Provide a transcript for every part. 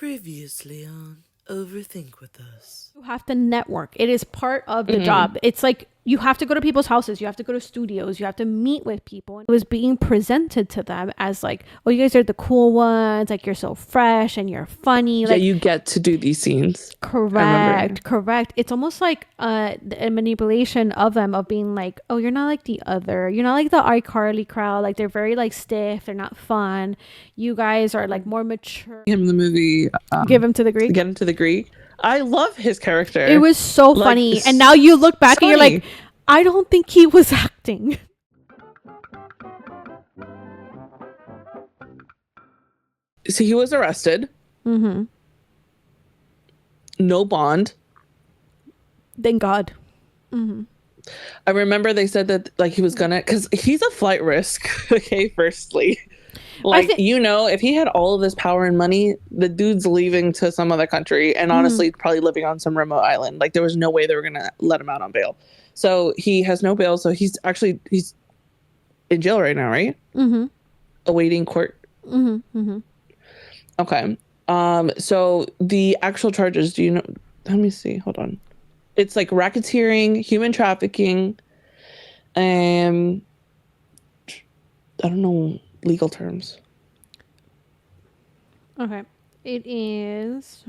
Previously on Overthink with us. You have to network. It is part of the job. It's like you have to go to people's houses. You have to go to studios. You have to meet with people. It was being presented to them as like, oh, you guys are the cool ones. Like you're so fresh and you're funny. Like, yeah, you get to do these scenes. correct. It's almost like a manipulation of them of being like, oh, you're not like the other. You're not like the iCarly crowd. Like they're very like stiff. They're not fun. You guys are like more mature. Him in the movie. Give him to the Greek. Get him to the Greek. I love his character. It was so Like, funny. And now you look back and you're funny. like, I don't think he was acting. So he was arrested. Mm-hmm. No bond. Thank God. Mm-hmm. I remember they said that like he was gonna, because he's a flight risk. Okay, firstly, like if he had all of this power and money, the dude's leaving to some other country and honestly probably living on some remote island. Like there was no way they were gonna let him out on bail. So he has no bail. So he's in jail right now, right? Mm-hmm. Awaiting court. Mm-hmm. Mm-hmm. Okay. So the actual charges, do you know? Let me see. Hold on. It's like racketeering, human trafficking, I don't know legal terms. Okay. It is.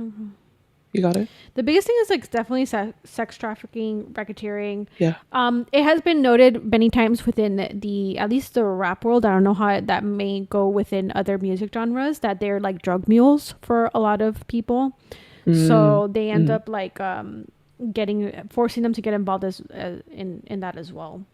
You got it? The biggest thing is like definitely sex trafficking, racketeering. Yeah. It has been noted many times within the at least the rap world. I don't know how that may go within other music genres that they're like drug mules for a lot of people. So they end up like forcing them to get involved in that as well.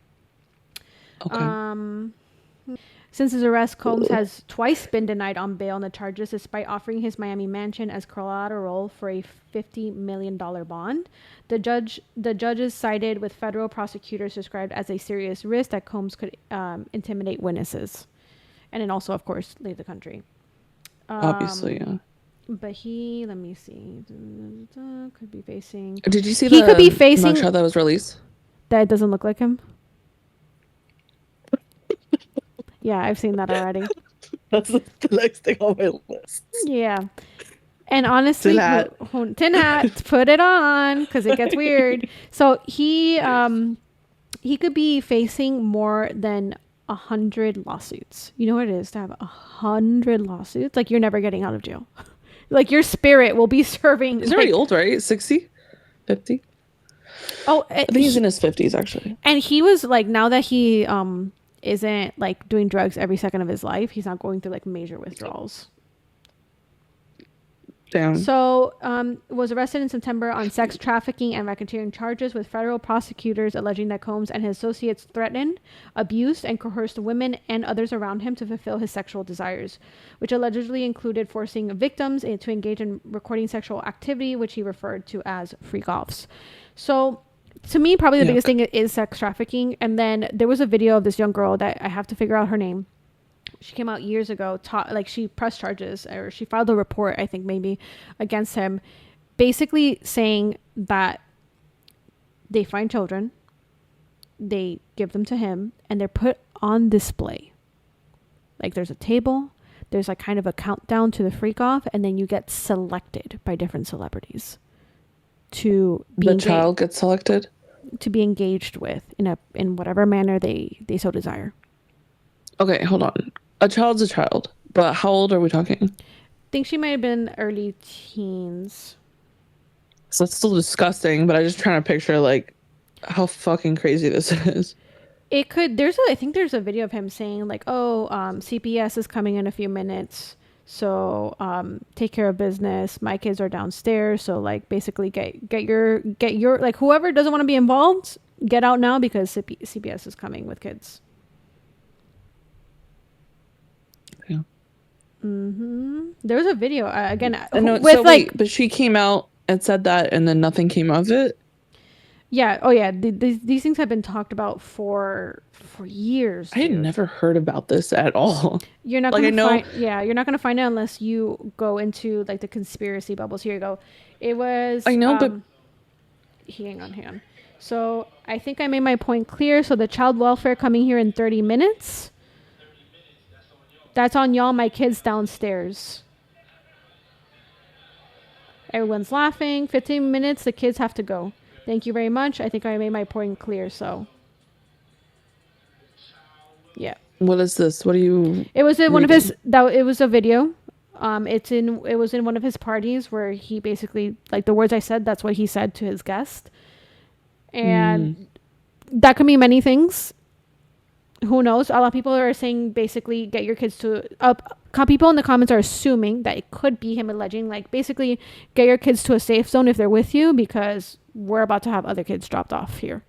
Okay. Since his arrest, Combs has twice been denied on bail on the charges, despite offering his Miami mansion as collateral for a $50 million bond. The judges sided with federal prosecutors described as a serious risk that Combs could intimidate witnesses, and then also, of course, leave the country. Obviously, yeah. But he, let me see, could be facing. Did you see he could be facing mugshot that was released? That doesn't look like him. Yeah, I've seen that already. That's the next thing on my list. Yeah. And honestly, tin hat, put it on because it gets weird. So he could be facing more than 100 lawsuits. You know what it is to have 100 lawsuits? Like you're never getting out of jail. Like your spirit will be serving. He's already old, right? 60? 50? Oh, I think he's in his 50s actually. And he was like, now that he isn't like doing drugs every second of his life, he's not going through like major withdrawals. Damn. So was arrested in September on sex trafficking and racketeering charges, with federal prosecutors alleging that Combs and his associates threatened, abused, and coerced women and others around him to fulfill his sexual desires, which allegedly included forcing victims to engage in recording sexual activity, which he referred to as freak-offs. So to me, probably the biggest thing is sex trafficking. And then there was a video of this young girl that I have to figure out her name. She came out years ago, like she pressed charges, or she filed a report, I think maybe, against him, basically saying that they find children, they give them to him, and they're put on display. Like there's a table, there's like kind of a countdown to the freak off, and then you get selected by different celebrities to be the child gets selected to be engaged with in whatever manner they so desire. Okay, hold on. A child's a child, but how old are we talking? I think she might have been early teens. So it's still disgusting, but I'm just trying to picture like how fucking crazy this is. It could. I think there's a video of him saying like, "Oh, CPS is coming in a few minutes, so take care of business. My kids are downstairs, so like basically get your like whoever doesn't want to be involved, get out now because CPS is coming with kids." Yeah. There was a video again but she came out and said that, and then nothing came of it. Yeah. Oh yeah. These things have been talked about for years. I had never heard about this at all. You're not you're not gonna find it unless you go into like the conspiracy bubbles. Here you go. It was. I know, but hang on. So I think I made my point clear. So the child welfare coming here in 30 minutes. That's on y'all. My kids downstairs. Everyone's laughing. 15 minutes. The kids have to go. Thank you very much. I think I made my point clear. So, yeah. What is this? What are you? It was in one of reading? his. That it was a video. It was in one of his parties where he basically, like the words I said, that's what he said to his guest, and that could mean many things. Who knows? A lot of people are saying basically get your kids to. People in the comments are assuming that it could be him alleging, like basically get your kids to a safe zone if they're with you, because we're about to have other kids dropped off here.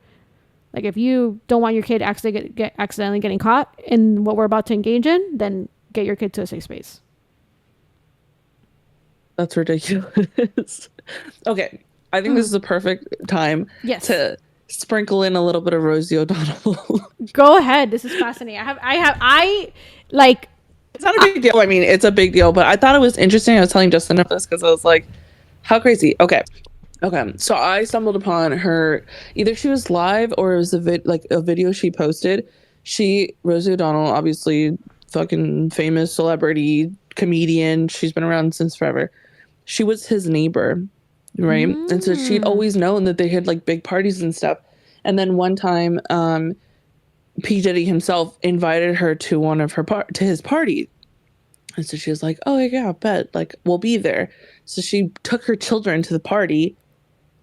Like if you don't want your kid accidentally getting caught in what we're about to engage in, then get your kid to a safe space. That's ridiculous. Okay, I think this is a perfect time to sprinkle in a little bit of Rosie O'Donnell. Go ahead. This is fascinating. I like. It's not a big deal. I mean, it's a big deal, but I thought it was interesting. I was telling Justin of this because I was like, how crazy. Okay. So I stumbled upon her. Either she was live or it was a video she posted. Rosie O'Donnell, obviously fucking famous celebrity comedian. She's been around since forever. She was his neighbor, right? And so she'd always known that they had like big parties and stuff. And then one time, P. Diddy himself invited her to his party. And so she was like, oh yeah, bet, like we'll be there. So she took her children to the party,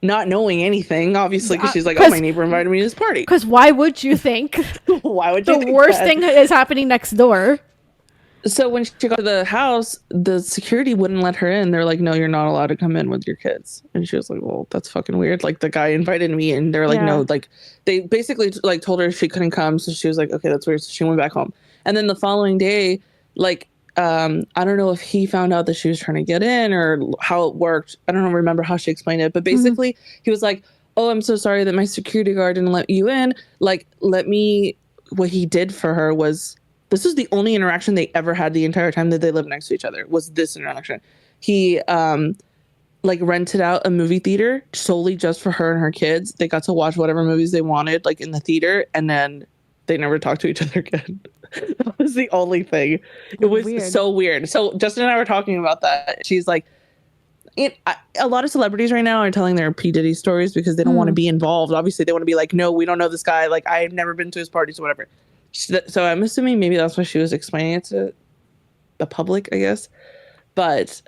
not knowing anything, obviously, because she's like, oh, my neighbor invited me to this party. Because why would you think? Why would you think the worst thing is happening next door? So when she got to the house, the security wouldn't let her in. They're like, no, you're not allowed to come in with your kids. And she was like, well, that's fucking weird. Like the guy invited me and they're like, no, like they basically like told her she couldn't come. So she was like, okay, that's weird. So she went back home. And then the following day, like, I don't know if he found out that she was trying to get in or how it worked. I don't remember how she explained it, but basically he was like, oh, I'm so sorry that my security guard didn't let you in. Like, what he did for her was, this was the only interaction they ever had the entire time that they lived next to each other, was this interaction. He like rented out a movie theater solely just for her and her kids. They got to watch whatever movies they wanted, like in the theater, and then they never talked to each other again. That was the only thing. It was so weird. So Justin and I were talking about that. She's like, a lot of celebrities right now are telling their P. Diddy stories because they don't want to be involved. Obviously, they want to be like, no, we don't know this guy. Like, I've never been to his parties or whatever. So I'm assuming maybe that's why she was explaining it to the public, I guess. But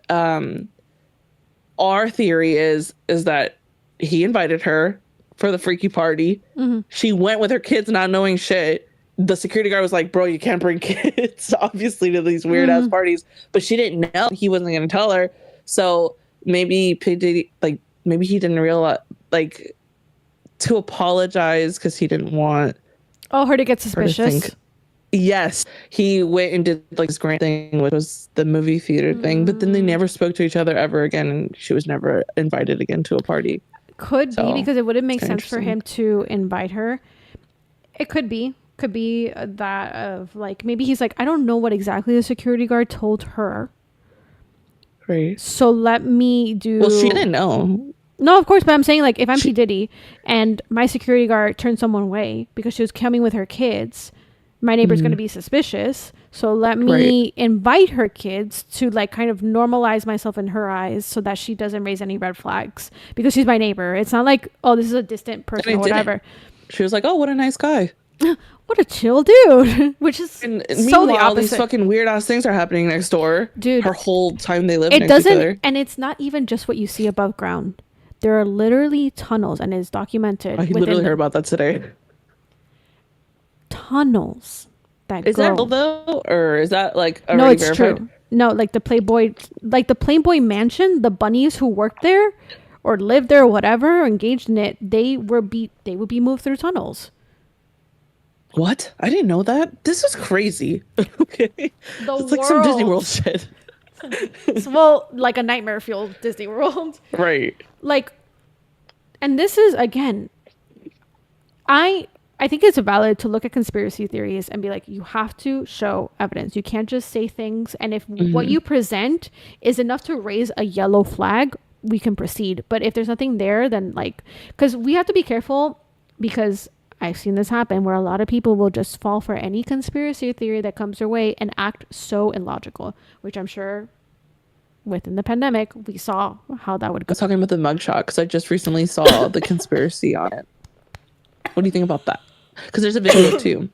our theory is that he invited her for the freaky party. She went with her kids not knowing shit. The security guard was like, bro, you can't bring kids, obviously, to these weird ass parties. But she didn't know. He wasn't going to tell her. So maybe P. Diddy, like, maybe he didn't realize, like, to apologize because he didn't want her to get suspicious. Yes, he went and did like this grand thing, which was the movie theater thing. But then they never spoke to each other ever again, and she was never invited again to a party. Could be because it wouldn't make sense for him to invite her. It could be that of like maybe he's like, I don't know what exactly the security guard told her. Right. So let me do. Well, she didn't know. No, of course, but I'm saying like if I'm P. Diddy and my security guard turned someone away because she was coming with her kids, my neighbor's going to be suspicious. So let me invite her kids to like kind of normalize myself in her eyes so that she doesn't raise any red flags because she's my neighbor. It's not like, oh, this is a distant person or whatever. She was like, oh, what a nice guy. What a chill dude. Which is and so the opposite. These fucking weird ass things are happening next door. Dude. Her whole time they live next to each other. And it's not even just what you see above ground. There are literally tunnels, and it's documented. I literally heard about that today. Tunnels that is that real though, or is that like already no? It's verified? True. No, like the Playboy mansion. The bunnies who worked there or lived there, or whatever, or engaged in it, they would be moved through tunnels. What? I didn't know that. This is crazy. Okay, it's like some Disney World shit. Well, like a nightmare fueled Disney World, right? Like, and this is again, I think it's valid to look at conspiracy theories and be like, you have to show evidence. You can't just say things, and if what you present is enough to raise a yellow flag, we can proceed. But if there's nothing there, then like, because we have to be careful, because I've seen this happen where a lot of people will just fall for any conspiracy theory that comes their way and act so illogical, which I'm sure within the pandemic, we saw how that would I go. was talking about the mugshot because I just recently saw the conspiracy on it. What do you think about that? Because there's a video too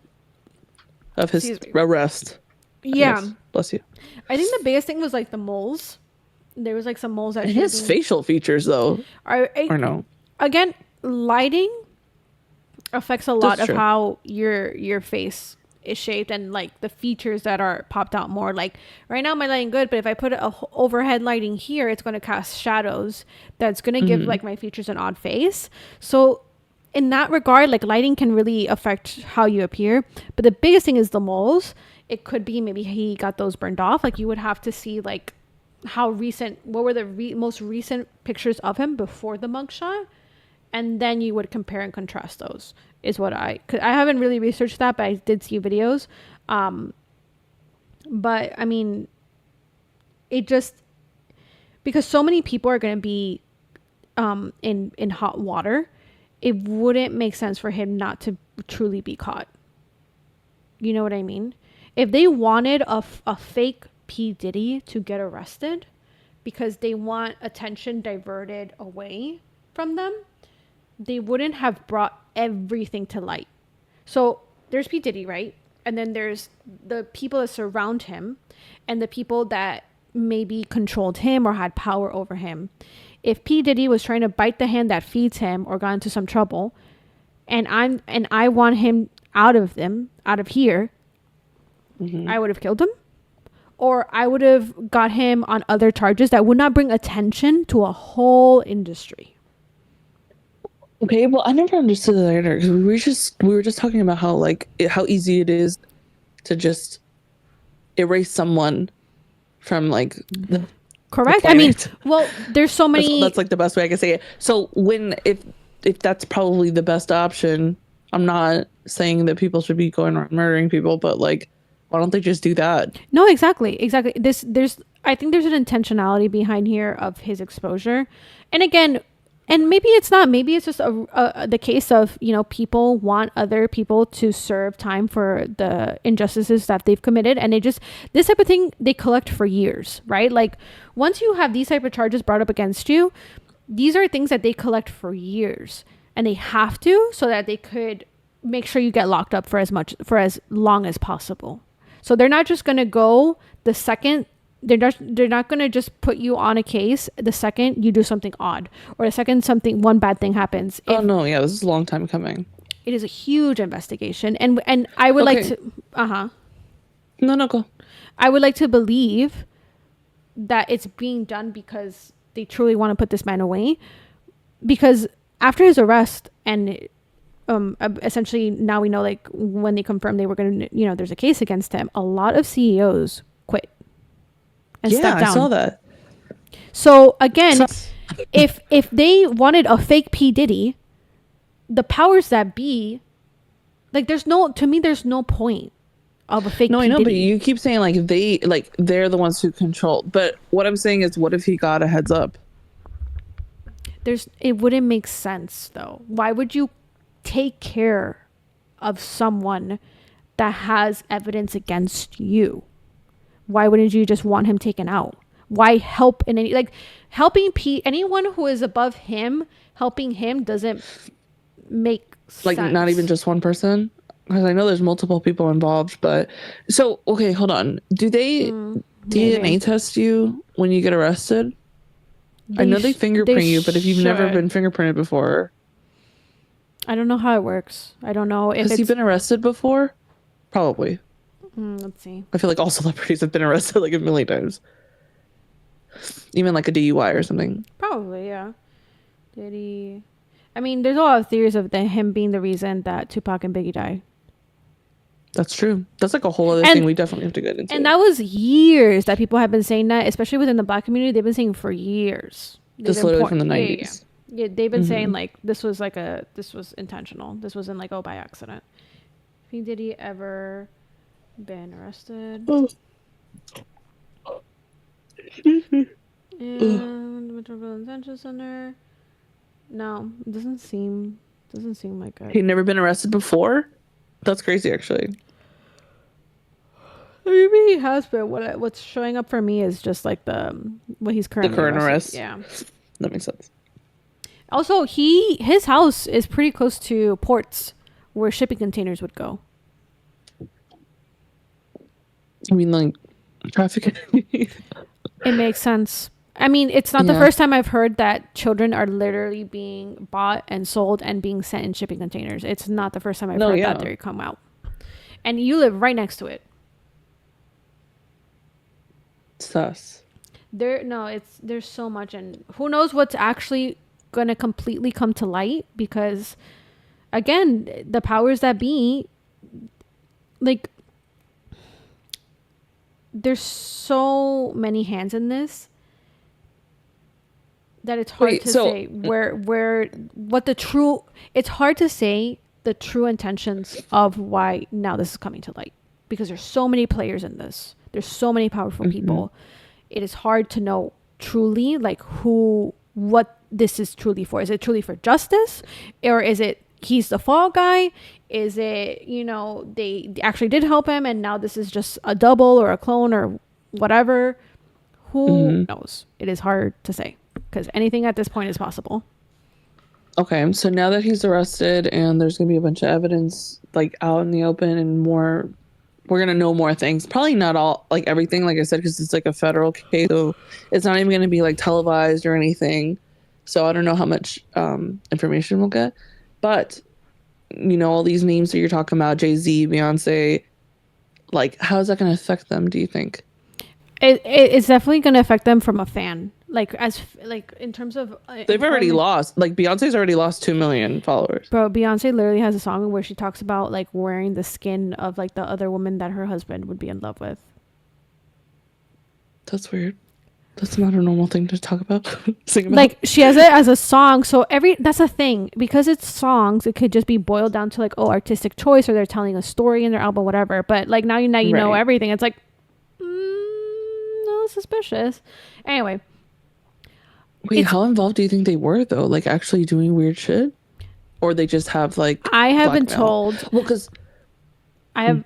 of his arrest. Yeah. Bless you. I think the biggest thing was like the moles. There was like some moles that his facial features though. Or no. Again, lighting affects a lot of how your face is shaped and like the features that are popped out more. Like right now my lighting good, but if I put a overhead lighting here, it's going to cast shadows that's going to give like my features an odd face. So in that regard, like lighting can really affect how you appear. But the biggest thing is the moles. It could be maybe he got those burned off. Like you would have to see like how recent, what were the most recent pictures of him before the mugshot, and then you would compare and contrast those. Is what cause I haven't really researched that, but I did see videos. But I mean, it just, because so many people are going to be in hot water, it wouldn't make sense for him not to truly be caught. You know what I mean? If they wanted a fake P. Diddy to get arrested because they want attention diverted away from them, they wouldn't have brought everything to light. So there's P. Diddy, right? And then there's the people that surround him and the people that maybe controlled him or had power over him. If P. Diddy was trying to bite the hand that feeds him or got into some trouble, and I want him out of here, I would have killed him. Or I would have got him on other charges that would not bring attention to a whole industry. Okay, well, I never understood that either because we were just talking about how how easy it is to just erase someone from like the correct. I mean, well, there's so many. That's like the best way I can say it. So if that's probably the best option, I'm not saying that people should be going around murdering people, but like, why don't they just do that? No, exactly. I think there's an intentionality behind here of his exposure, and again. And maybe it's not. Maybe it's just the case of, you know, people want other people to serve time for the injustices that they've committed. And this type of thing, they collect for years, right? Like once you have these type of charges brought up against you, these are things that they collect for years. And they have to, so that they could make sure you get locked up for as long as possible. So they're not just going to go the second. They're not going to just put you on a case the second you do something odd or the second one bad thing happens. Oh no, yeah, this is a long time coming. It is a huge investigation, and I would like to No, go. I would like to believe that it's being done because they truly want to put this man away, because after his arrest and essentially now we know, like when they confirmed they were going to, you know, there's a case against him, a lot of CEOs quit. Yeah, I saw that. So again, if they wanted a fake P. Diddy, the powers that be, like there's no point of a fake P. No, I know, Diddy. but you keep saying they're the ones who control. But what I'm saying is, what if he got a heads up? It wouldn't make sense though. Why would you take care of someone that has evidence against you? Why wouldn't you just want him taken out? Why help in any, like helping anyone who is above him, helping him doesn't make like sense. Not even just one person? Because I know there's multiple people involved, but so okay, hold on. Do they DNA test you when you get arrested? I know they fingerprint you, but if you've never been fingerprinted before, I don't know how it works. I don't know if you've been arrested before. Probably. Let's see. I feel like all celebrities have been arrested like a million times. Even like a DUI or something. Probably, yeah. Diddy. I mean, there's a lot of theories of him being the reason that Tupac and Biggie died. That's true. That's like a whole other thing we definitely have to get into. And that was years that people have been saying that, especially within the Black community. They've been saying for years. Just literally from the 90s. Yeah, they've been saying like this was intentional. This wasn't like, by accident. Did he ever been arrested? And Metropolitan Detention Center. No, it doesn't seem like it. He'd never been arrested before? That's crazy, actually. Maybe he has, but what's showing up for me is just like what he's currently the current arrest. Yeah, that makes sense. Also, his house is pretty close to ports where shipping containers would go. I mean, like traffic. It makes sense. I mean, it's not the first time I've heard that children are literally being bought and sold and being sent in shipping containers. It's not the first time I've heard that theory come out. And you live right next to it. Sus. There's so much, and who knows what's actually going to completely come to light, because again, the powers that be, like, there's so many hands in this that it's hard to say it's hard to say the true intentions of why now this is coming to light, because there's so many players in this. There's so many powerful people. It is hard to know truly, like, what this is truly for. Is it truly for justice, or is it he's the fall guy? Is it, they actually did help him and now this is just a double or a clone or whatever? Who knows? It is hard to say, because anything at this point is possible. Okay, so now that he's arrested and there's gonna be a bunch of evidence like out in the open and more, we're gonna know more things. Probably not all, like everything, like I said, because it's like a federal case, so it's not even gonna be like televised or anything. So I don't know how much information we'll get, but all these names that you're talking about, Jay-Z, Beyonce, like, how is that going to affect them, do you think? It's definitely going to affect them from a fan. Like, in terms of... They've already lost. Like, Beyonce's already lost 2 million followers. Bro, Beyonce literally has a song where she talks about, like, wearing the skin of, like, the other woman that her husband would be in love with. That's weird. That's not a normal thing to talk about. Sing about. Like, she has it as a song, so that's a thing, because it's songs. It could just be boiled down to, like, artistic choice, or they're telling a story in their album, whatever. But like, now you know everything. It's like, no, suspicious. Anyway, wait, how involved do you think they were though? Like, actually doing weird shit, or they just have like? I have been told. Well, because. I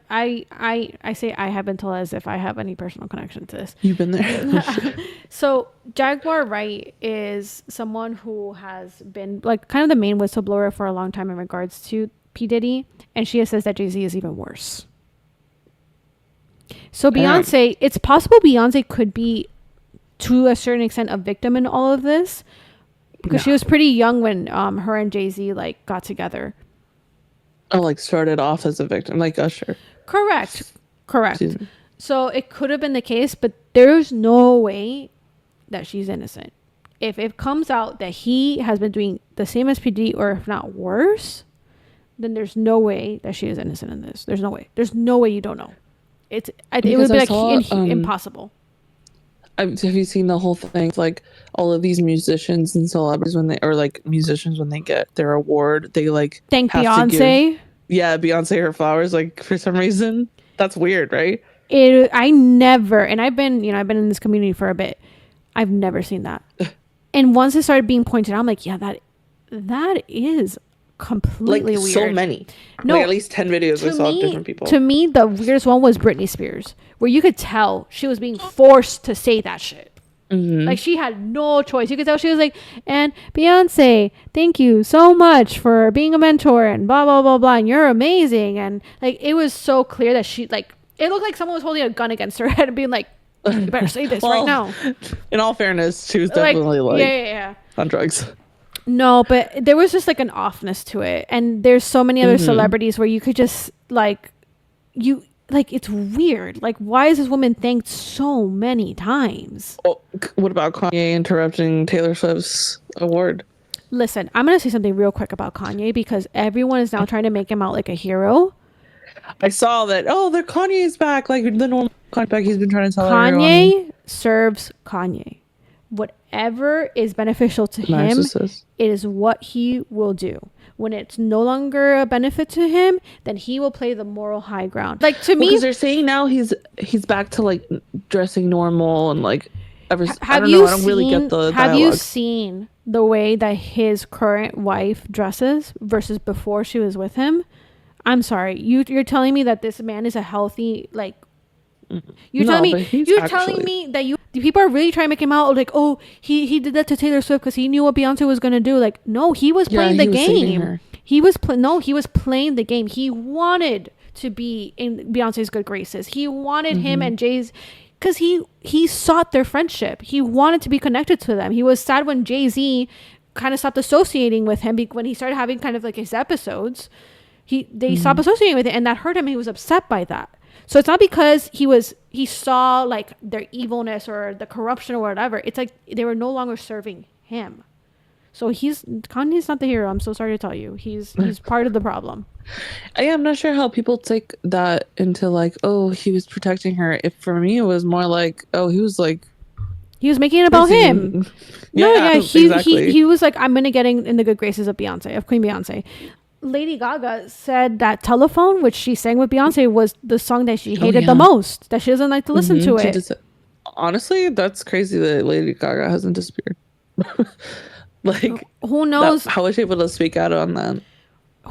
say I have been told as if I have any personal connection to this. You've been there. So Jaguar Wright is someone who has been like kind of the main whistleblower for a long time in regards to P. Diddy, and she says that Jay-Z is even worse. So Beyonce, it's possible Beyonce could be, to a certain extent, a victim in all of this, because she was pretty young when her and Jay-Z like got together. Oh, like started off as a victim, like Usher. Correct. So it could have been the case, but there's no way that she's innocent. If it comes out that he has been doing the same as P. Diddy, or if not worse, then there's no way that she is innocent in this. There's no way. There's no way you don't know. It would be like impossible. Have you seen the whole thing? Like all of these musicians and celebrities musicians when they get their award, they like thank Beyonce. Beyonce her flowers. Like for some reason, that's weird, right? I've been in this community for a bit. I've never seen that. And once it started being pointed out, I'm like, yeah, that is completely weird. So many. No, like at least 10 videos I saw of different people. To me, the weirdest one was Britney Spears, where you could tell she was being forced to say that shit. Like she had no choice. You could tell she was like, and Beyonce, thank you so much for being a mentor and blah blah blah blah, and you're amazing. And like it was so clear that she like, it looked like someone was holding a gun against her head and being like, you better say this right now. In all fairness, she was definitely like on drugs. No, but there was just like an offness to it, and there's so many other celebrities where you could just it's weird. Like, why is this woman thanked so many times? Oh, what about Kanye interrupting Taylor Swift's award? Listen, I'm gonna say something real quick about Kanye, because everyone is now trying to make him out like a hero. I saw that. Oh, the Kanye's back. Like the normal Kanye back. He's been trying to tell everyone. Kanye serves Kanye. Whatever is beneficial to him, it is what he will do. When it's no longer a benefit to him, then he will play the moral high ground. Like, to me, because they're saying now he's back to like dressing normal and like I don't really get the dialogue. Have you seen the way that his current wife dresses versus before she was with him? I'm sorry, you're telling me that this man is a healthy, like, You're No, telling but me he's you're actually- telling me that the people are really trying to make him out like, oh, he did that to Taylor Swift because he knew what Beyonce was gonna do. Like, no, he was playing the game. He was playing the game. He wanted to be in Beyonce's good graces. He wanted him and Jay's, because he sought their friendship. He wanted to be connected to them. He was sad when Jay-Z kind of stopped associating with him when he started having kind of like his episodes. They stopped associating with it, and that hurt him. He was upset by that. So it's not because he saw like their evilness or the corruption or whatever. It's like they were no longer serving him. So Kanye's not the hero. I'm so sorry to tell you. He's part of the problem. I'm not sure how people take that into like, oh, he was protecting her. If for me it was more like, oh, he was making it about him. Exactly. He was like, I'm gonna get in the good graces of Queen Beyonce. Lady Gaga said that Telephone, which she sang with Beyonce, was the song that she hated the most, that she doesn't like to listen to it. Honestly, that's crazy that Lady Gaga hasn't disappeared. Like, who knows how was she able to speak out on that?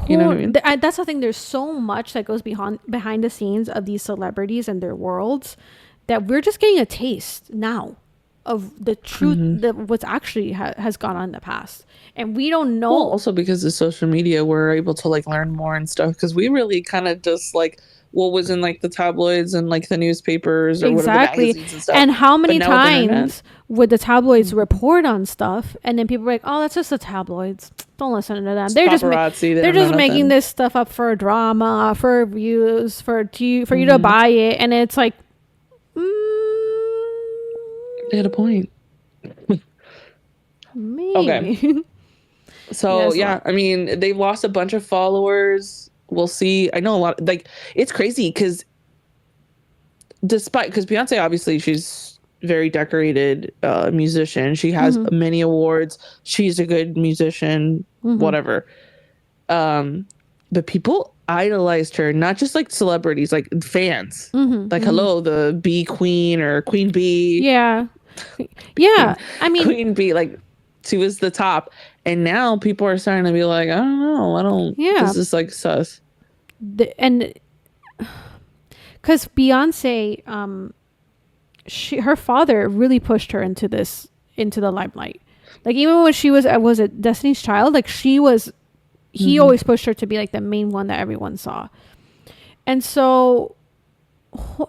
You know what I mean? That's the thing. There's so much that goes behind the scenes of these celebrities and their worlds that we're just getting a taste now of the truth that what's actually has gone on in the past, and we don't know. Well, also because of social media, we're able to like learn more and stuff, because we really kind of just like what was in like the tabloids and like the newspapers or whatever, the magazines and stuff. And how many times would the tabloids report on stuff and then people were like, oh, that's just the tabloids, don't listen to them, they're just making this stuff up for drama, for views, for you to buy it. And it's like, they had a point. maybe. Okay. So yeah, I mean, they've lost a bunch of followers. We'll see. I know a lot, like, it's crazy because Beyonce, obviously she's very decorated musician. She has many awards. She's a good musician, whatever. But people idolized her, not just like celebrities, like fans. Like, hello, the Bee Queen or Queen Bee. Yeah. I mean, Queen Bee, like, she was the top, and now people are starting to be like, I don't know, this is like sus. And because Beyonce, her father really pushed her into the limelight. Like, even when she was it Destiny's Child, like he always pushed her to be like the main one that everyone saw. And so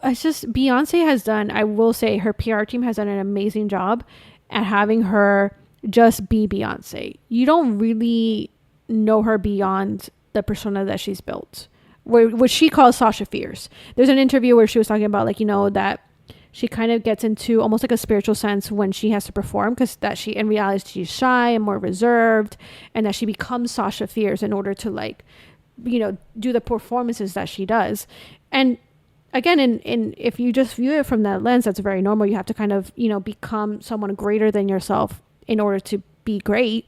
it's just, Beyonce has done, I will say, her PR team has done an amazing job at having her just be Beyonce. You don't really know her beyond the persona that she's built, what she calls Sasha Fierce. There's an interview where she was talking about, like, that she kind of gets into almost like a spiritual sense when she has to perform, because that she in reality she's shy and more reserved, and that she becomes Sasha Fierce in order to, like, do the performances that she does. And again, in if you just view it from that lens, that's very normal. You have to kind of become someone greater than yourself in order to be great.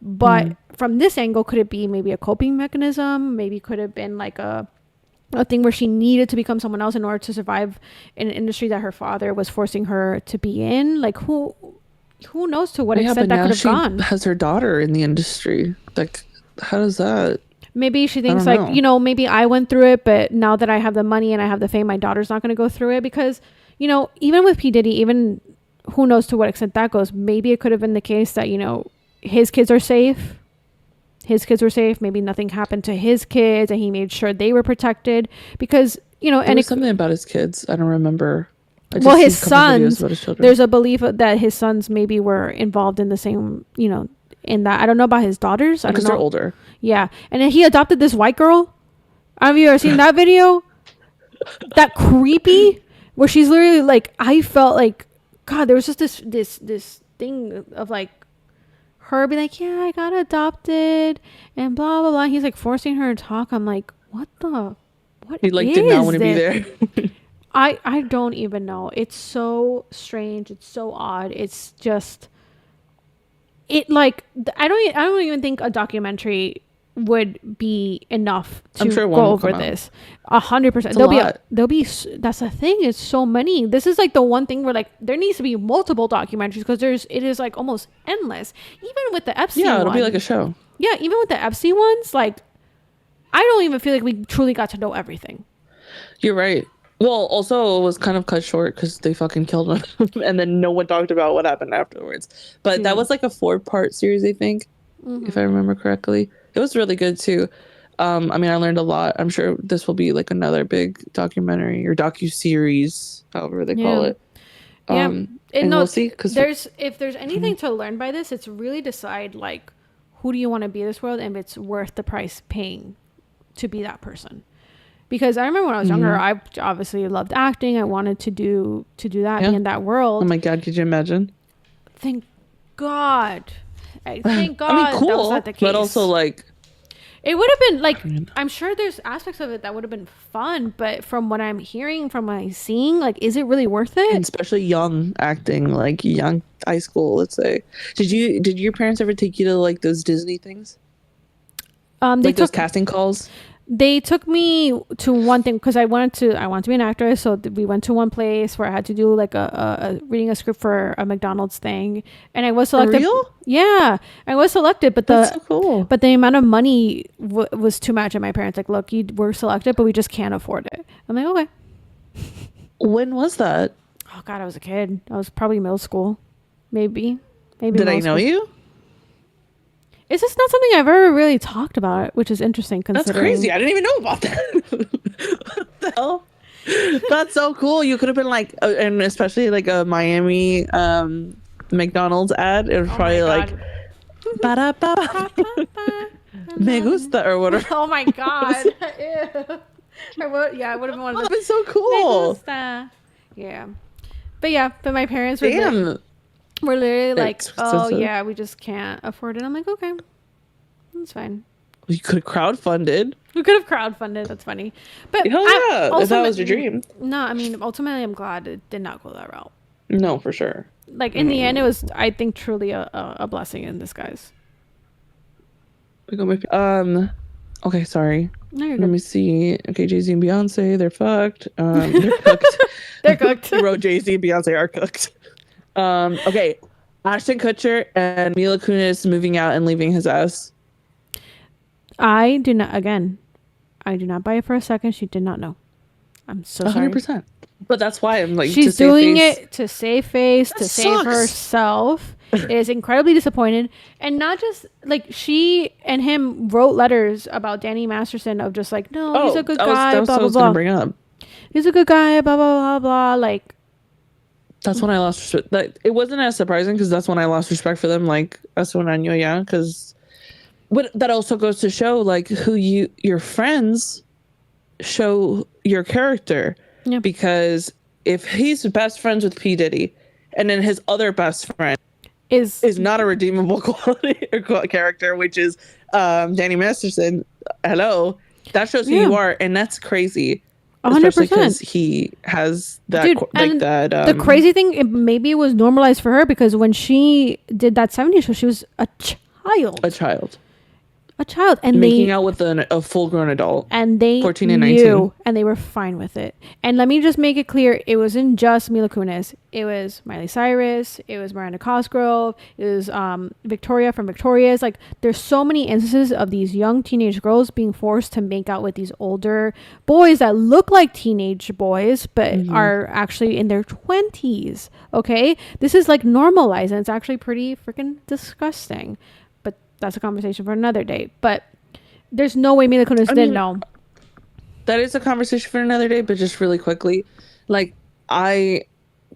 But from this angle, could it be maybe a coping mechanism? Maybe could have been like a thing where she needed to become someone else in order to survive in an industry that her father was forcing her to be in. Like, who knows to what extent that could have gone. Has her daughter in the industry. Like, how does that? Maybe she thinks like, maybe I went through it, but now that I have the money and I have the fame, my daughter's not going to go through it. Because, even with P. Diddy, even who knows to what extent that goes. Maybe it could have been the case that, his kids are safe. His kids were safe. Maybe nothing happened to his kids and he made sure they were protected. Because, there was something about his kids. I don't remember. His sons, there's a belief that his sons maybe were involved in the same, in that. I don't know about his daughters. Because they're older. Yeah. And then he adopted this white girl. Have you ever seen that video? That creepy, where she's literally like, I felt like, God, there was just this thing of like her be like, yeah, I got adopted and blah blah blah. He's like forcing her to talk. I'm like, what he like did not want to be there. I don't even know. It's so strange. It's so odd. It's just, it like, I don't even think a documentary would be enough to go over this. 100%. There'll be that's the thing. It's so many. This is like the one thing where like there needs to be multiple documentaries, because it is like almost endless. Even with the Epstein it'll be like a show. Yeah, even with the Epstein ones, like I don't even feel like we truly got to know everything. You're right. Well, also it was kind of cut short because they fucking killed him, and then no one talked about what happened afterwards. But that was like a 4-part series, I think, if I remember correctly. It was really good too. I mean, I learned a lot. I'm sure this will be like another big documentary or docu-series, however they call it. And we'll see. Because if there's anything to learn by this, it's really decide like who do you want to be in this world and if it's worth the price paying to be that person. Because I remember when I was younger, I obviously loved acting. I wanted to do that, be in that world. Oh my God, could you imagine? Thank God. Thank God. I mean, cool, that was not the case. But also like. It would have been like, I'm sure there's aspects of it that would have been fun, but from what I'm hearing, from what I'm seeing, like, is it really worth it? And especially young acting, like young high school, let's say. Did your parents ever take you to like those Disney things? Like those casting calls? They took me to one thing because I wanted to be an actress. So we went to one place where I had to do like a reading a script for a McDonald's thing, and I was selected. For real? Yeah, I was selected, but that's so cool. But the amount of money was too much, and my parents like, look, you were selected, but we just can't afford it. I'm like, okay. When was that? Oh God, I was a kid. I was probably middle school, maybe. Did I know you? It's just not something I've ever really talked about, which is interesting. That's crazy. I didn't even know about that. What the hell? That's so cool. You could have been like, and especially like a Miami McDonald's ad. It was probably like, me gusta or whatever. Oh my God. I would have been one of those. It's so cool. Yeah. But my parents were we're literally like, yeah, we just can't afford it. I'm like, okay, that's fine. You could have crowdfunded. We could have crowdfunded. That's funny. But hell yeah, if that was your dream. No, I mean, ultimately, I'm glad it did not go that route. No, for sure. Like, in the end, it was, I think, truly a blessing in disguise. Okay, sorry. No, you're Let good. me see. Okay, Jay-Z and Beyonce, they're fucked. They're cooked. They're cooked. Who wrote Jay-Z and Beyonce are cooked. Okay, Ashton Kutcher and Mila Kunis moving out and leaving his ass. I do not buy it for a second. She did not know. I'm so sorry. 100%. But that's why I'm like, she's doing it to save face, to save herself. It is incredibly disappointed. And not just like she and him wrote letters about Danny Masterson of just like, no, he's a good guy, blah, blah, blah. Bring up. He's a good guy, blah, blah, blah, blah. Like, that's when I lost respect. Like, it wasn't as surprising because that's when I lost respect for them. Like, that's when I knew, yeah. Because, but that also goes to show like who your friends show your character. Yeah. Because if he's best friends with P. Diddy, and then his other best friend is not a redeemable quality or character, which is Danny Masterson. Hello, that shows who you are, and that's crazy. 100%. Because he has that. Dude, the crazy thing, maybe it was normalized for her because when she did that 70s show, she was a child. And making out with a full-grown adult, and they 14 and 19, and they were fine with it. And let me just make it clear, it wasn't just Mila Kunis. It was Miley Cyrus, it was Miranda Cosgrove, it was Victoria from Victorious. Like, there's so many instances of these young teenage girls being forced to make out with these older boys that look like teenage boys but are actually in their 20s. Okay, this is like normalized, and it's actually pretty freaking disgusting. That's a conversation for another day. But there's no way Mila Kunis didn't know. That is a conversation for another day, but just really quickly. Like, I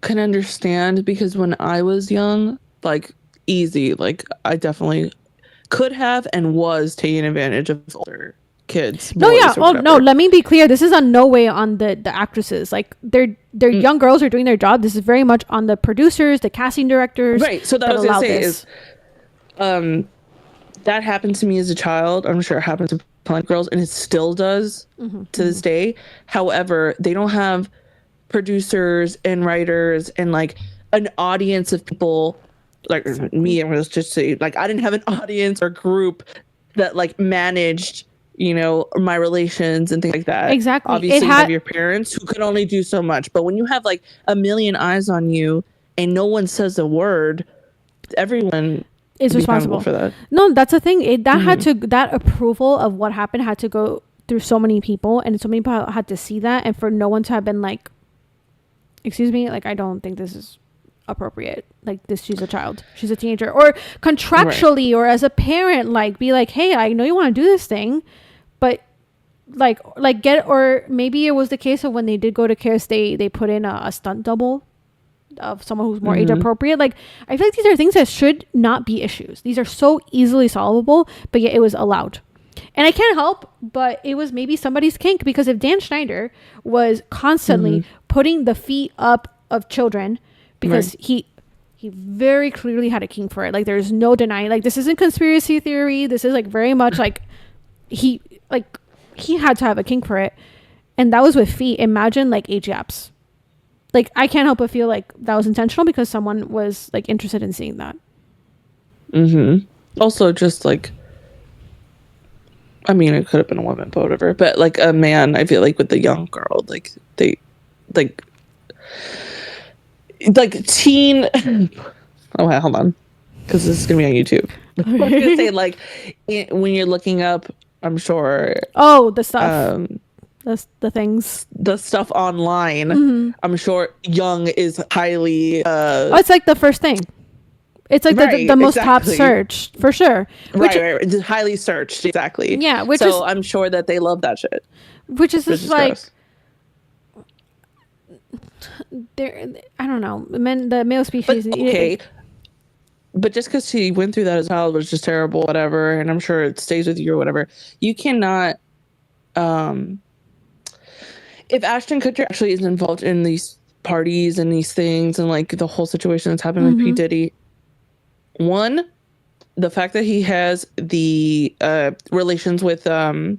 can understand because when I was young, like, easy. Like, I definitely could have and was taking advantage of older kids. No, yeah. Oh, no, let me be clear. This is on no way on the actresses. Like, they're young girls are doing their job. This is very much on the producers, the casting directors. Right. So that was going to say is... that happened to me as a child. I'm sure it happened to plenty of girls, and it still does to this day. However, they don't have producers and writers and like an audience of people like me. I'm going to just say, like, I didn't have an audience or group that like managed, you know, my relations and things like that. Exactly. Obviously, you have your parents who could only do so much. But when you have like a million eyes on you and no one says a word, everyone is responsible for that. No, that's the thing. That had to, that approval of what happened had to go through so many people, and so many people had to see that, and for no one to have been like, excuse me, like, I don't think this is appropriate, like, this, she's a child, she's a teenager, or contractually, or as a parent, like, be like, hey, I know you want to do this thing, but like get, or maybe it was the case of when they did go to CARES, they put in a stunt double of someone who's more age appropriate. Like, I feel like these are things that should not be issues. These are so easily solvable, but yet it was allowed. And I can't help, but it was maybe somebody's kink, because if Dan Schneider was constantly putting the feet up of children, because he very clearly had a kink for it. Like, there's no denying. Like, this isn't conspiracy theory. This is like very much like he had to have a kink for it. And that was with feet. Imagine like age gaps. Like, I can't help but feel like that was intentional, because someone was like interested in seeing that. Also, just like, I mean, it could have been a woman, but whatever. But like a man, I feel like with the young girl, like they, like teen. Oh, wait, hold on, because this is gonna be on YouTube. I'm gonna say like when you're looking up, I'm sure. Oh, the stuff. The things. The stuff online. I'm sure young is highly. It's like the first thing. It's like the most top search, for sure. Right. It's highly searched, exactly. Yeah, so I'm sure that they love that shit. Which is just like, I don't know, the male species. But, okay, but just because she went through that as a child was just terrible, whatever, and I'm sure it stays with you or whatever. You cannot. If Ashton Kutcher actually is involved in these parties and these things and like the whole situation that's happened with P. Diddy. One, the fact that he has the relations with the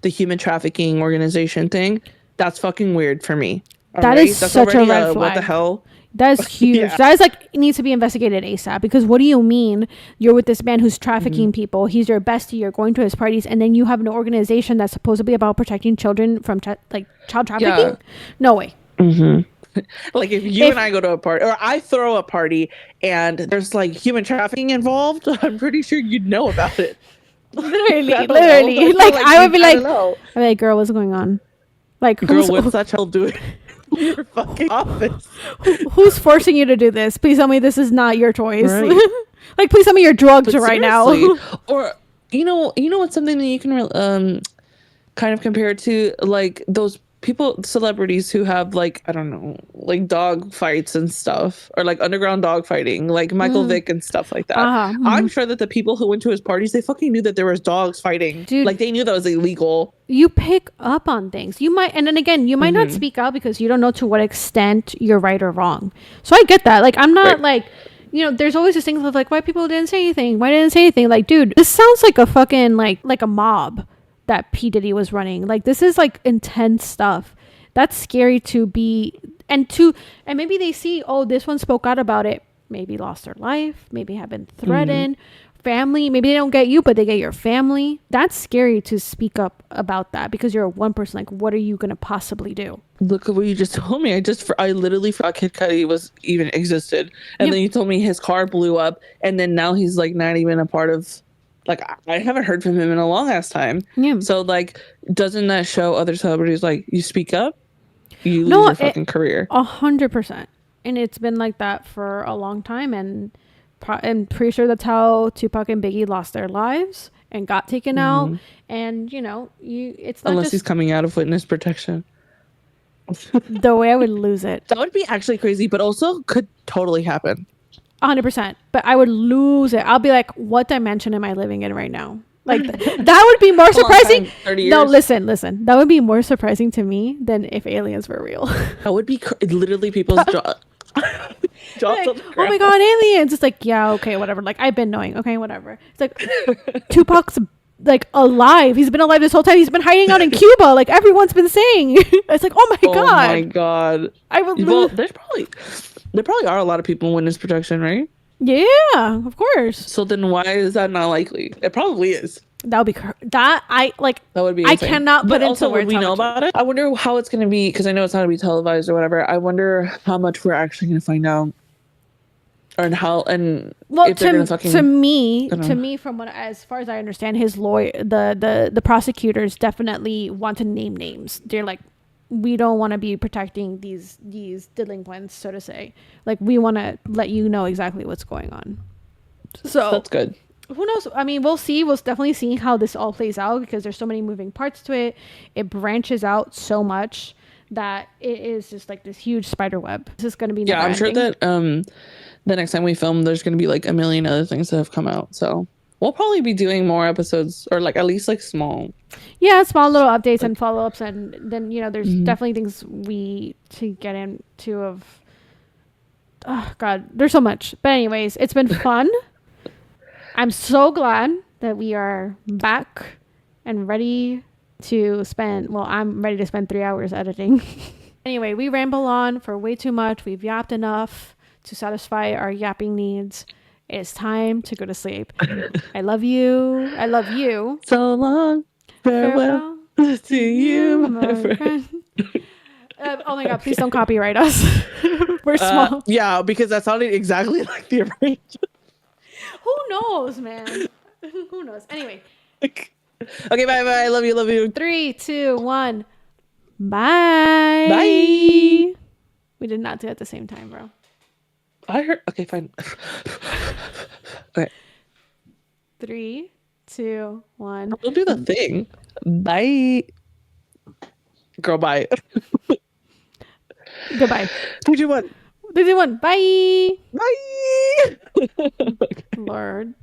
human trafficking organization thing, that's fucking weird for me. That is such a red flag. What the hell? That is huge. Yeah. That is like, needs to be investigated ASAP, because what do you mean you're with this man who's trafficking people? He's your bestie. You're going to his parties, and then you have an organization that's supposedly about protecting children from like child trafficking? Yeah. No way. Like if and I go to a party, or I throw a party and there's like human trafficking involved, I'm pretty sure you'd know about it. Literally. Like I would be like, I'm like, girl, what's going on? Like, girl, what's that child doing in your fucking office? Who's forcing you to do this? Please tell me this is not your choice. Right. Like, please tell me you're drugged right now. Or you know what's something that you can kind of compare it to, like those celebrities who have like, I don't know, like dog fights and stuff, or like underground dog fighting, like Michael Vick and stuff like that. I'm sure that the people who went to his parties, they fucking knew that there was dogs fighting. Dude, like they knew that was illegal. You pick up on things. You might, and then again, you might not speak out because you don't know to what extent you're right or wrong. So I get that. Like, I'm not like, you know, there's always this thing of like, why people didn't say anything? Why didn't say anything? Like, dude, this sounds like a fucking like a mob that P. Diddy was running. Like, this is like intense stuff. That's scary to be, and maybe they see, oh, this one spoke out about it, maybe lost their life, maybe have been threatened, family, maybe they don't get you, but they get your family. That's scary to speak up about that, because you're one person. Like, what are you going to possibly do? Look at what you just told me. I literally forgot Kid Cudi was even existed. And then you told me his car blew up, and then now he's like not even a part of, like, I haven't heard from him in a long ass time. Yeah. So like, doesn't that show other celebrities, like, you speak up, you lose your fucking career? 100%. And it's been like that for a long time. And I'm pretty sure that's how Tupac and Biggie lost their lives and got taken out. And, you know, it's not unless he's coming out of witness protection. The way I would lose it. That would be actually crazy, but also could totally happen. 100%. But I would lose it. I'll be like, what dimension am I living in right now? Like, that would be more surprising. 30 years. No, listen. That would be more surprising to me than if aliens were real. That would be literally people's jaw. Like, oh my god, aliens. It's like, yeah, okay, whatever. Like, I've been knowing. Okay, whatever. It's like, Tupac's like alive. He's been alive this whole time. He's been hiding out in Cuba. Like, everyone's been saying. It's like, oh my god. Oh my god. I would there probably are a lot of people in witness protection, right? Yeah, of course. So then why is that not likely? It probably is. That would be that would be insane. I cannot put into also, words. Would we know about it? I wonder how it's going to be, because I know it's not going to be televised or whatever. I wonder how much we're actually going to find out or how and well, if they're gonna fucking to me, from what as far as I understand, his lawyer, the prosecutors definitely want to name names. They're like, we don't want to be protecting these delinquents, so to say. Like, we want to let you know exactly what's going on. So that's good. Who knows? I mean, we'll see. We'll definitely see how this all plays out because there's so many moving parts to it. It branches out so much that it is just like this huge spider web. This is going to be I'm sure that the next time we film, there's going to be like a million other things that have come out. So we'll probably be doing more episodes, or like at least like small little updates and follow-ups, and then there's definitely things we to get into of. Oh God, there's so much. But anyways, it's been fun. I'm so glad that we are back and ready to spend. Well, I'm ready to spend 3 hours editing. Anyway, we ramble on for way too much. We've yapped enough to satisfy our yapping needs. It's time to go to sleep. I love you. I love you. So long. Farewell to you, my friend. Oh my God, please don't copyright us. We're small. Yeah, because that sounded exactly like the arrangement. Who knows, man? Who knows? Anyway. Okay, bye. Love you. 3, 2, 1. Bye. Bye. We did not do it at the same time, bro. I heard. Okay, fine. Okay. 3, 2, 1. We'll do the thing. Bye. Girl, bye. Goodbye. 3, 2, 1. 3, 2, 1. Bye. Bye. Lord.